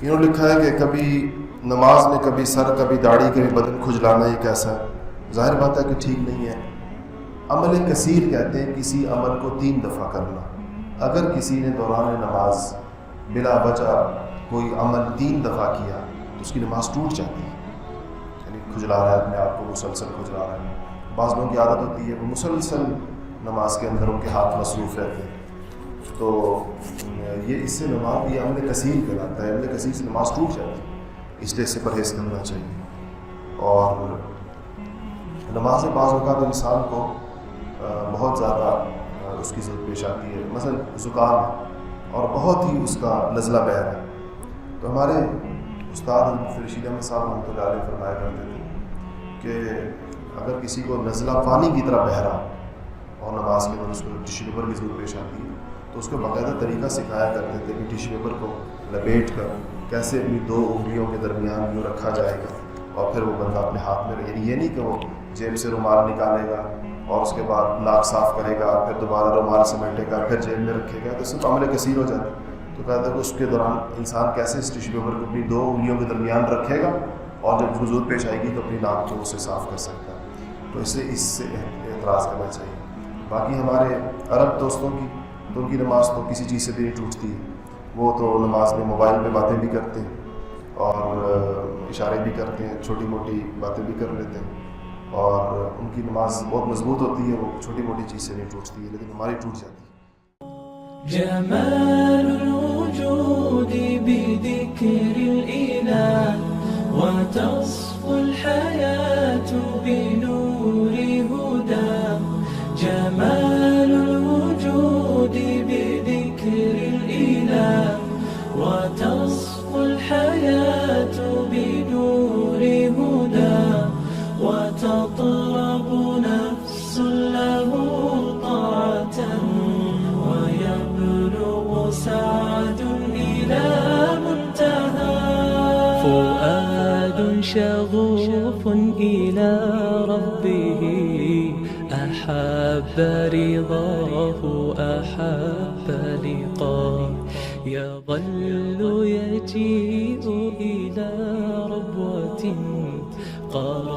انہوں نے لکھا ہے کہ کبھی نماز میں کبھی سر کبھی داڑھی کبھی بدن کھجلانا یہ کیسا ہے؟ ظاہر بات ہے کہ ٹھیک نہیں ہے. عمل کثیر کہتے ہیں کسی عمل کو 3 دفعہ کرنا. اگر کسی نے دوران نماز بلا وجہ کوئی عمل 3 دفعہ کیا تو اس کی نماز ٹوٹ جاتی ہے. یعنی کھجلا رہا ہے اپنے آپ کو، مسلسل کھجلا رہا ہے. بعض لوگوں کی عادت ہوتی ہے وہ مسلسل نماز کے اندر ان کے ہاتھ مصروف رہتے ہیں، تو یہ اس سے نماز یہ عمل کثیر کہلاتا ہے. عمل کثیر سے نماز ٹوٹ جاتی ہے، اس لیے اس سے پرہیز کرنا چاہیے. اور نماز میں بعض اوقات انسان کو بہت زیادہ اس کی ضرورت پیش آتی ہے، مثلا زکام ہے اور بہت ہی اس کا نزلہ بہر ہے، تو ہمارے استاد مفتی رشید احمد صاحب رحمۃ اللہ علیہ فرمایا کرتے تھے کہ اگر کسی کو نزلہ پانی کی طرح بہ رہا اور نماز کے اندر اس کو ٹیشو پیپر کی ضرورت پیش آتی ہے تو اس کو باقاعدہ طریقہ سکھایا کرتے تھے کہ ٹیشو پیپر کو لپیٹ کر کیسے اپنی 2 انگلیوں کے درمیان یوں رکھا جائے گا اور پھر وہ بندہ اپنے ہاتھ میں یعنی یہ نہیں کہ وہ جیب سے رومال نکالے گا اور اس کے بعد ناک صاف کرے گا، پھر دوبارہ رومال سمیٹے گا، پھر جیب میں رکھے گا، تو اس سے عمل کثیر ہو جاتا ہے. تو کہتا ہے کہ اس کے دوران انسان کیسے اس ٹیشو پیپر کو اپنی 2 انگلیوں کے درمیان رکھے گا اور جب ضرورت پیش آئے گی تو اپنی ناک کو اسے صاف کر سکتا ہے. تو اس سے اعتراض کرنا چاہیے. باقی ہمارے عرب دوستوں کی تو ان کی نماز تو کسی چیز سے بھی نہیں ٹوٹتی ہے. وہ تو نماز میں موبائل پہ باتیں بھی کرتے ہیں اور اشارے بھی کرتے ہیں، چھوٹی موٹی باتیں بھی کر لیتے ہیں، اور ان کی نماز بہت مضبوط ہوتی ہے، وہ چھوٹی موٹی چیز سے نہیں ٹوٹتی ہے، لیکن ہماری ٹوٹ جاتی ہے. جمال الوجود بذكر الإله وتصفو الحياة بنور هدى. جمال الوجود بذكر الإله وتصفو الحياة بنور هدى وتطلب نفس له طاعة ويبلغ سعد إلى منتهى. فؤاد شغوف إلى ربه أحب رضاه أحب لقاه. يظل يجيء إلى ربوة قرار